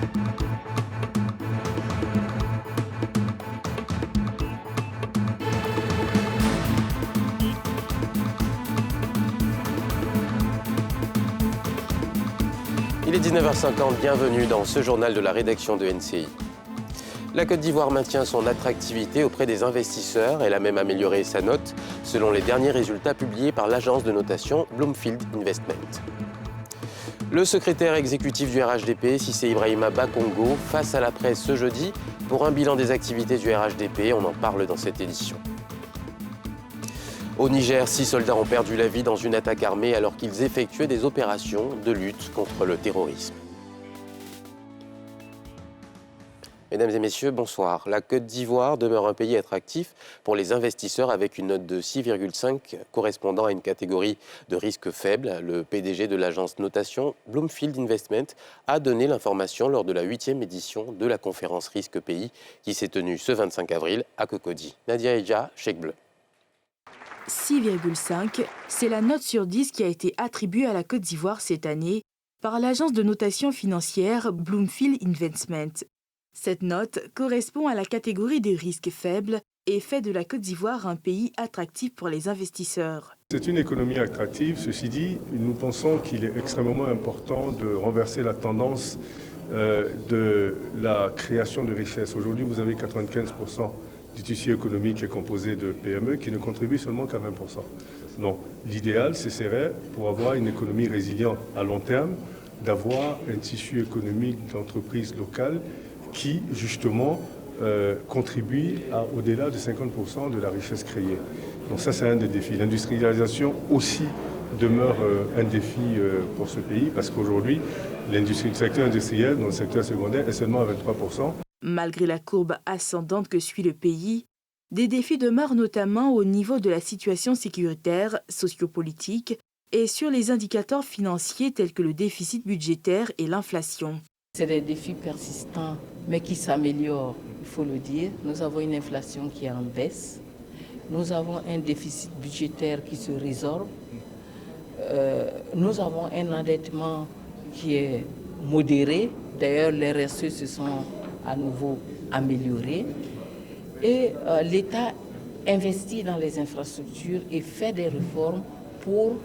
Il est 19h50, bienvenue dans ce journal de la rédaction de NCI. La Côte d'Ivoire maintient son attractivité auprès des investisseurs. Elle a même amélioré sa note selon les derniers résultats publiés par l'agence de notation Bloomfield Investment. Le secrétaire exécutif du RHDP, Cissé Ibrahima Bakongo, face à la presse ce jeudi pour un bilan des activités du RHDP. On en parle dans cette édition. Au Niger, 6 soldats ont perdu la vie dans une attaque armée alors qu'ils effectuaient des opérations de lutte contre le terrorisme. Mesdames et messieurs, bonsoir. La Côte d'Ivoire demeure un pays attractif pour les investisseurs avec une note de 6,5 correspondant à une catégorie de risque faible. Le PDG de l'agence notation Bloomfield Investment a donné l'information lors de la 8e édition de la conférence Risque Pays qui s'est tenue ce 25 avril à Cocody. Nadia Eja, Chèque Bleu. 6,5, c'est la note sur 10 qui a été attribuée à la Côte d'Ivoire cette année par l'agence de notation financière Bloomfield Investment. Cette note correspond à la catégorie des risques faibles et fait de la Côte d'Ivoire un pays attractif pour les investisseurs. C'est une économie attractive. Ceci dit, nous pensons qu'il est extrêmement important de renverser la tendance de la création de richesses. Aujourd'hui, vous avez 95% du tissu économique est composé de PME qui ne contribuent seulement qu'à 20%. Donc l'idéal, ce serait, pour avoir une économie résiliente à long terme, d'avoir un tissu économique d'entreprises locales qui, justement, contribue à au-delà de 50% de la richesse créée. Donc ça, c'est un des défis. L'industrialisation aussi demeure un défi pour ce pays parce qu'aujourd'hui, le secteur industriel dans le secteur secondaire est seulement à 23%. Malgré la courbe ascendante que suit le pays, des défis demeurent notamment au niveau de la situation sécuritaire, sociopolitique et sur les indicateurs financiers tels que le déficit budgétaire et l'inflation. C'est des défis persistants, mais qui s'améliorent, il faut le dire. Nous avons une inflation qui est en baisse. Nous avons un déficit budgétaire qui se résorbe. Nous avons un endettement qui est modéré. D'ailleurs, les RSE se sont à nouveau améliorés. Et l'État investit dans les infrastructures et fait des réformes pour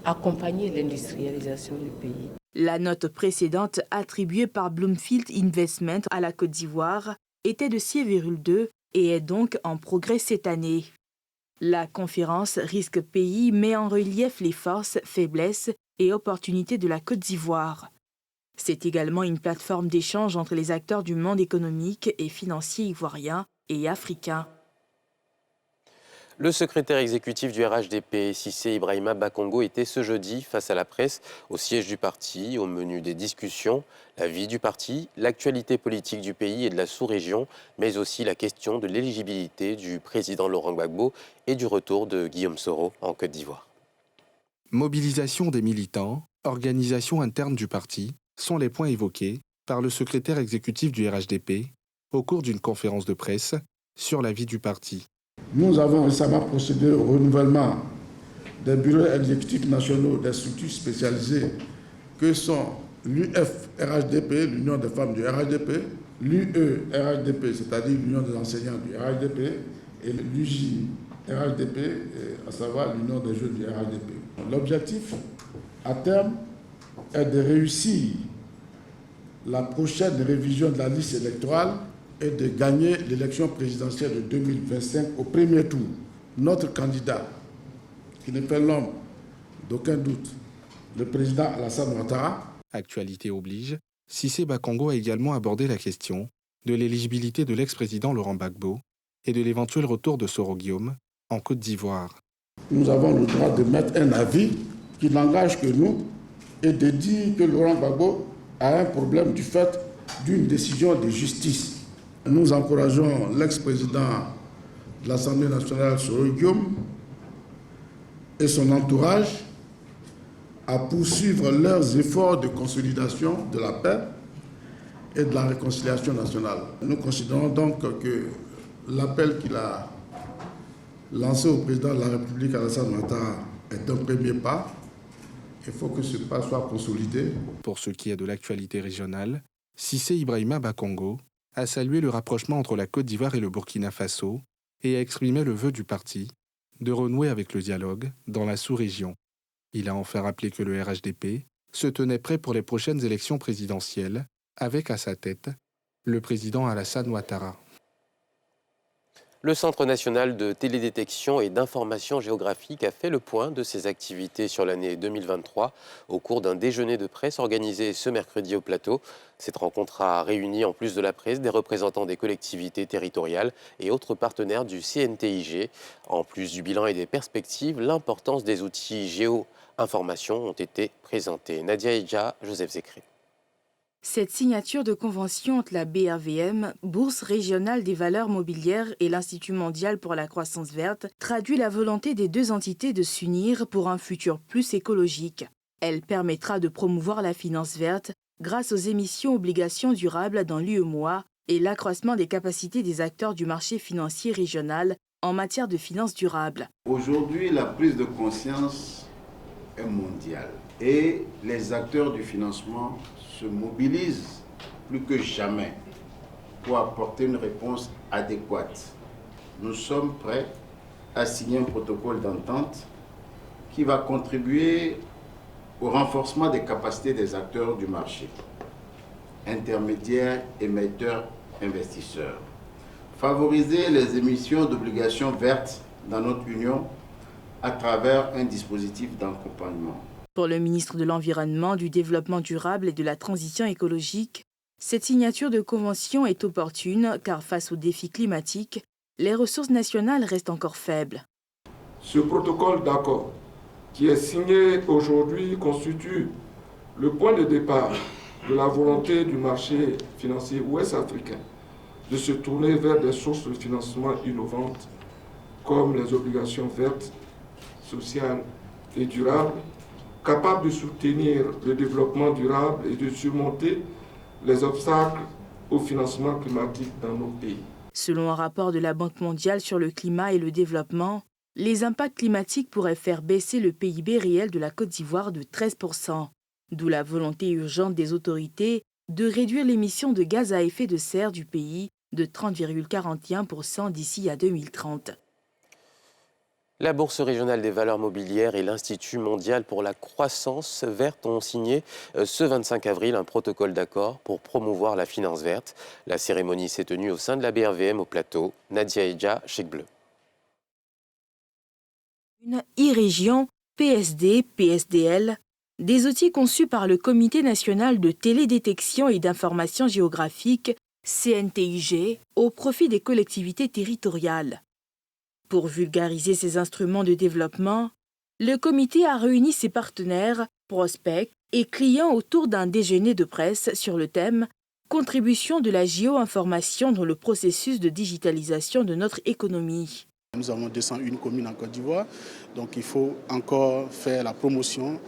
accompagner l'industrialisation du pays. La note précédente attribuée par Bloomfield Investment à la Côte d'Ivoire était de 6,2 et est donc en progrès cette année. La conférence Risque Pays met en relief les forces, faiblesses et opportunités de la Côte d'Ivoire. C'est également une plateforme d'échange entre les acteurs du monde économique et financier ivoirien et africain. Le secrétaire exécutif du RHDP, Cissé Ibrahima Bakongo, était ce jeudi face à la presse au siège du parti. Au menu des discussions, la vie du parti, l'actualité politique du pays et de la sous-région, mais aussi la question de l'éligibilité du président Laurent Gbagbo et du retour de Guillaume Soro en Côte d'Ivoire. Mobilisation des militants, organisation interne du parti sont les points évoqués par le secrétaire exécutif du RHDP au cours d'une conférence de presse sur la vie du parti. Nous avons récemment procédé au renouvellement des bureaux exécutifs nationaux des structures spécialisées que sont l'UF-RHDP, l'Union des femmes du RHDP, l'UE-RHDP, c'est-à-dire l'Union des enseignants du RHDP, et l'UJ-RHDP, à savoir l'Union des jeunes du RHDP. L'objectif, à terme, est de réussir la prochaine révision de la liste électorale et de gagner l'élection présidentielle de 2025 au premier tour. Notre candidat, qui ne fait l'ombre d'aucun doute, le président Alassane Ouattara. Actualité oblige, Cissé Bakongo a également abordé la question de l'éligibilité de l'ex-président Laurent Gbagbo et de l'éventuel retour de Soro Guillaume en Côte d'Ivoire. Nous avons le droit de mettre un avis qui n'engage que nous et de dire que Laurent Gbagbo a un problème du fait d'une décision de justice. Nous encourageons l'ex-président de l'Assemblée nationale, Soro Guillaume, et son entourage à poursuivre leurs efforts de consolidation de la paix et de la réconciliation nationale. Nous considérons donc que l'appel qu'il a lancé au président de la République, Alassane Ouattara, est un premier pas. Il faut que ce pas soit consolidé. Pour ce qui est de l'actualité régionale, Cissé Ibrahima Bakongo a salué le rapprochement entre la Côte d'Ivoire et le Burkina Faso et a exprimé le vœu du parti de renouer avec le dialogue dans la sous-région. Il a enfin rappelé que le RHDP se tenait prêt pour les prochaines élections présidentielles, avec à sa tête le président Alassane Ouattara. Le Centre national de télédétection et d'information géographique a fait le point de ses activités sur l'année 2023 au cours d'un déjeuner de presse organisé ce mercredi au plateau. Cette rencontre a réuni, en plus de la presse, des représentants des collectivités territoriales et autres partenaires du CNTIG. En plus du bilan et des perspectives, l'importance des outils géo-information ont été présentés. Nadia Edja, Joseph Zécré. Cette signature de convention entre la BRVM, Bourse régionale des valeurs mobilières, et l'Institut mondial pour la croissance verte traduit la volonté des deux entités de s'unir pour un futur plus écologique. Elle permettra de promouvoir la finance verte grâce aux émissions obligations durables dans l'UEMOA et l'accroissement des capacités des acteurs du marché financier régional en matière de finances durables. Aujourd'hui, la prise de conscience est mondiale et les acteurs du financement se mobilisent plus que jamais pour apporter une réponse adéquate. Nous sommes prêts à signer un protocole d'entente qui va contribuer au renforcement des capacités des acteurs du marché, intermédiaires, émetteurs, investisseurs. Favoriser les émissions d'obligations vertes dans notre Union à travers un dispositif d'accompagnement. Pour le ministre de l'Environnement, du Développement durable et de la Transition écologique, cette signature de convention est opportune car face aux défis climatiques, les ressources nationales restent encore faibles. Ce protocole d'accord qui est signé aujourd'hui constitue le point de départ de la volonté du marché financier ouest-africain de se tourner vers des sources de financement innovantes comme les obligations vertes, sociales et durables, capables de soutenir le développement durable et de surmonter les obstacles au financement climatique dans nos pays. Selon un rapport de la Banque mondiale sur le climat et le développement, les impacts climatiques pourraient faire baisser le PIB réel de la Côte d'Ivoire de 13%, d'où la volonté urgente des autorités de réduire l'émission de gaz à effet de serre du pays de 30,41% d'ici à 2030. La Bourse régionale des valeurs mobilières et l'Institut mondial pour la croissance verte ont signé ce 25 avril un protocole d'accord pour promouvoir la finance verte. La cérémonie s'est tenue au sein de la BRVM au plateau. Nadia Edja, Chèque Bleu. Une e-région, PSD, PSDL, des outils conçus par le Comité national de télédétection et d'information géographique, CNTIG, au profit des collectivités territoriales. Pour vulgariser ces instruments de développement, le comité a réuni ses partenaires, prospects et clients autour d'un déjeuner de presse sur le thème « Contribution de la géo-information dans le processus de digitalisation de notre économie ». Nous avons 201 communes en Côte d'Ivoire, donc il faut encore faire la promotion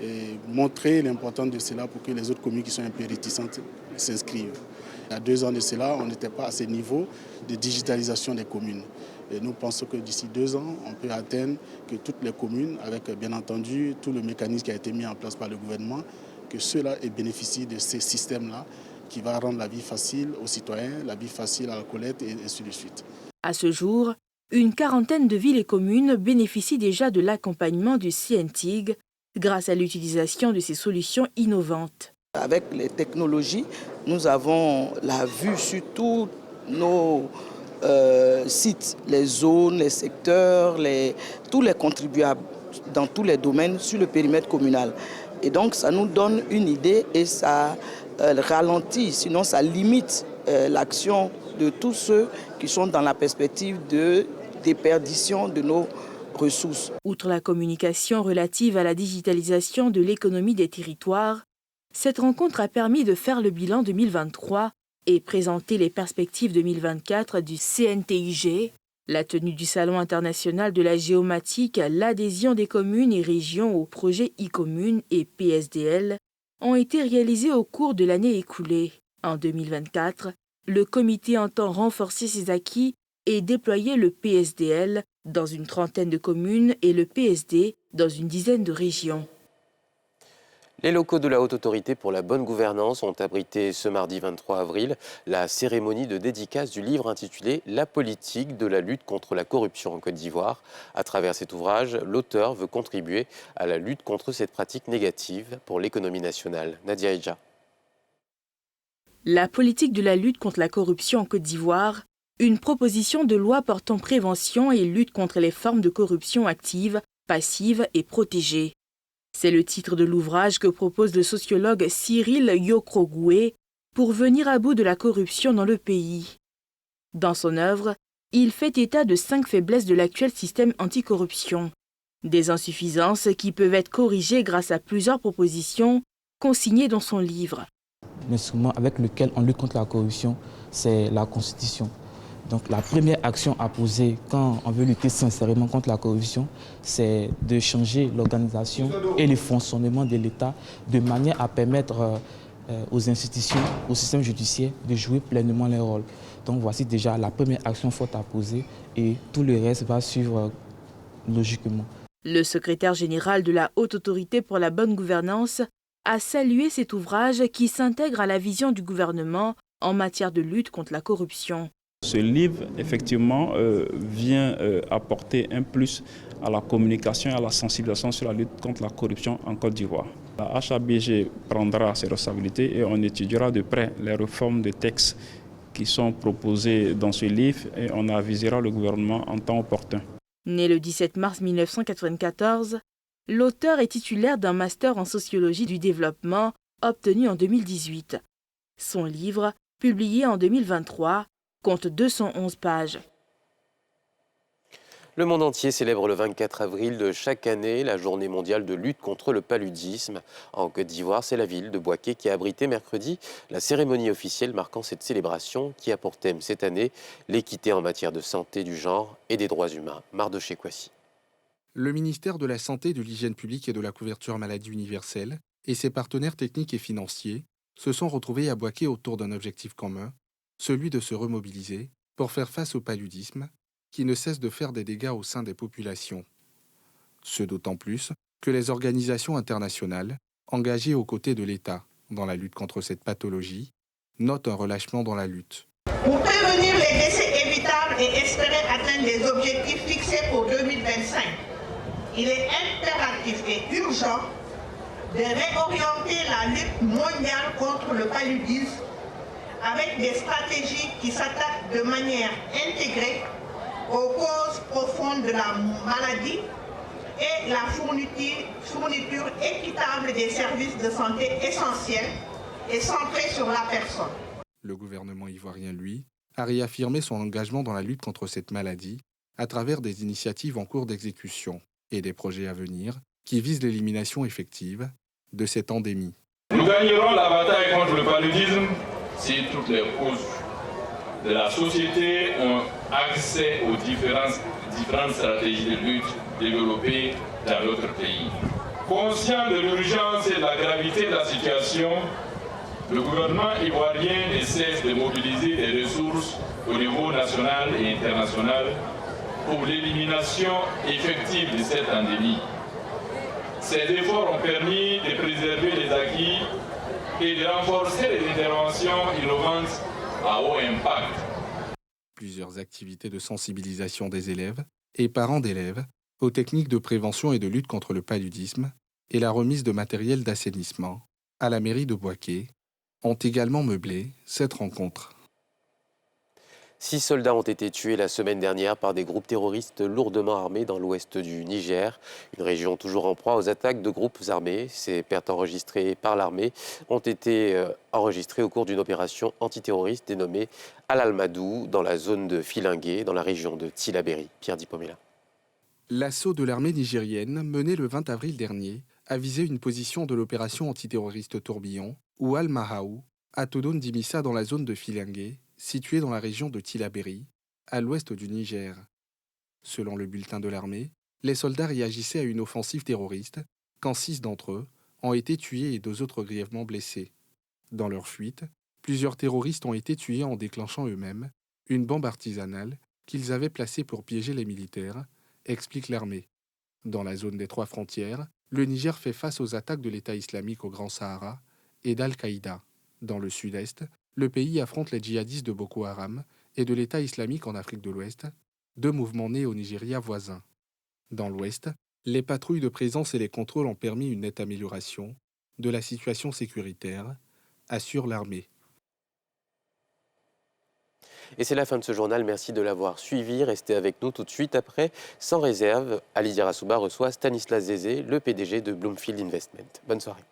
et montrer l'importance de cela pour que les autres communes qui sont un peu réticentes s'inscrivent. Il y a 2 ans de cela, on n'était pas à ce niveau de digitalisation des communes. Et nous pensons que d'ici 2 ans, on peut atteindre que toutes les communes, avec bien entendu tout le mécanisme qui a été mis en place par le gouvernement, que ceux-là aient bénéficié de ces systèmes-là qui va rendre la vie facile aux citoyens, la vie facile à la collecte et ainsi de suite. À ce jour, une quarantaine de villes et communes bénéficient déjà de l'accompagnement du CNTIG grâce à l'utilisation de ces solutions innovantes. Avec les technologies, nous avons la vue sur tous nos sites, les zones, les secteurs, tous les contribuables dans tous les domaines sur le périmètre communal. Et donc ça nous donne une idée et ça ralentit, sinon ça limite l'action de tous ceux qui sont dans la perspective de déperdition de nos ressources. Outre la communication relative à la digitalisation de l'économie des territoires, cette rencontre a permis de faire le bilan 2023 et présenter les perspectives 2024 du CNTIG, la tenue du Salon international de la géomatique, l'adhésion des communes et régions au projet e-commune et PSDL ont été réalisées au cours de l'année écoulée. En 2024, le comité entend renforcer ses acquis et déployer le PSDL dans une trentaine de communes et le PSD dans une dizaine de régions. Les locaux de la Haute Autorité pour la bonne gouvernance ont abrité ce mardi 23 avril la cérémonie de dédicace du livre intitulé « La politique de la lutte contre la corruption en Côte d'Ivoire ». À travers cet ouvrage, l'auteur veut contribuer à la lutte contre cette pratique négative pour l'économie nationale. Nadia Eja. La politique de la lutte contre la corruption en Côte d'Ivoire, une proposition de loi portant prévention et lutte contre les formes de corruption actives, passives et protégées. C'est le titre de l'ouvrage que propose le sociologue Cyril Yokrogoué pour venir à bout de la corruption dans le pays. Dans son œuvre, il fait état de 5 faiblesses de l'actuel système anticorruption. Des insuffisances qui peuvent être corrigées grâce à plusieurs propositions consignées dans son livre. L'instrument avec lequel on lutte contre la corruption, c'est la Constitution. Donc la première action à poser quand on veut lutter sincèrement contre la corruption, c'est de changer l'organisation et le fonctionnement de l'État de manière à permettre aux institutions, au système judiciaire de jouer pleinement leur rôle. Donc voici déjà la première action forte à poser et tout le reste va suivre logiquement. Le secrétaire général de la Haute Autorité pour la bonne gouvernance a salué cet ouvrage qui s'intègre à la vision du gouvernement en matière de lutte contre la corruption. Ce livre, effectivement, vient apporter un plus à la communication et à la sensibilisation sur la lutte contre la corruption en Côte d'Ivoire. La HABG prendra ses responsabilités et on étudiera de près les réformes de textes qui sont proposées dans ce livre et on avisera le gouvernement en temps opportun. Né le 17 mars 1994, l'auteur est titulaire d'un master en sociologie du développement obtenu en 2018. Son livre, publié en 2023, compte 211 pages. Le monde entier célèbre le 24 avril de chaque année la journée mondiale de lutte contre le paludisme. En Côte d'Ivoire, c'est la ville de Bouaké qui a abrité mercredi la cérémonie officielle marquant cette célébration qui a pour thème cette année l'équité en matière de santé, du genre et des droits humains. Mardoché Kwasi. Le ministère de la Santé, de l'Hygiène publique et de la couverture maladie universelle et ses partenaires techniques et financiers se sont retrouvés à Bouaké autour d'un objectif commun, celui de se remobiliser pour faire face au paludisme qui ne cesse de faire des dégâts au sein des populations. Ce d'autant plus que les organisations internationales, engagées aux côtés de l'État dans la lutte contre cette pathologie, notent un relâchement dans la lutte. Pour prévenir les décès évitables et espérer atteindre les objectifs fixés pour 2025, il est impératif et urgent de réorienter la lutte mondiale contre le paludisme avec des stratégies qui s'attaquent de manière intégrée aux causes profondes de la maladie et la fourniture équitable des services de santé essentiels et centrés sur la personne. Le gouvernement ivoirien, lui, a réaffirmé son engagement dans la lutte contre cette maladie à travers des initiatives en cours d'exécution et des projets à venir qui visent l'élimination effective de cette endémie. Nous gagnerons la bataille contre le paludisme si toutes les causes de la société ont accès aux différentes stratégies de lutte développées dans d'autres pays. Conscient de l'urgence et de la gravité de la situation, le gouvernement ivoirien ne cesse de mobiliser des ressources au niveau national et international pour l'élimination effective de cette endémie. Ces efforts ont permis de préserver les acquis et de renforcer les interventions innovantes à haut impact. Plusieurs activités de sensibilisation des élèves et parents d'élèves aux techniques de prévention et de lutte contre le paludisme et la remise de matériel d'assainissement à la mairie de Bouaké ont également meublé cette rencontre. 6 soldats ont été tués la semaine dernière par des groupes terroristes lourdement armés dans l'ouest du Niger, une région toujours en proie aux attaques de groupes armés. Ces pertes enregistrées par l'armée ont été enregistrées au cours d'une opération antiterroriste dénommée Al-Almadou dans la zone de Filingué, dans la région de Tillabéri. Pierre Dipomela. L'assaut de l'armée nigérienne, mené le 20 avril dernier, a visé une position de l'opération antiterroriste Tourbillon, ou Al-Mahaou, à Toudon Dimissa dans la zone de Filingué, située dans la région de Tillabéri, à l'ouest du Niger. Selon le bulletin de l'armée, les soldats réagissaient à une offensive terroriste quand 6 d'entre eux ont été tués et 2 autres grièvement blessés. Dans leur fuite, plusieurs terroristes ont été tués en déclenchant eux-mêmes une bombe artisanale qu'ils avaient placée pour piéger les militaires, explique l'armée. Dans la zone des 3 frontières, le Niger fait face aux attaques de l'État islamique au Grand Sahara et d'Al-Qaïda. Dans le sud-est, le pays affronte les djihadistes de Boko Haram et de l'État islamique en Afrique de l'Ouest, deux mouvements nés au Nigeria voisin. Dans l'ouest, les patrouilles de présence et les contrôles ont permis une nette amélioration de la situation sécuritaire, assure l'armée. Et c'est la fin de ce journal, merci de l'avoir suivi. Restez avec nous tout de suite après. Sans réserve, Ali Dirasouba reçoit Stanislas Zézé, le PDG de Bloomfield Investment. Bonne soirée.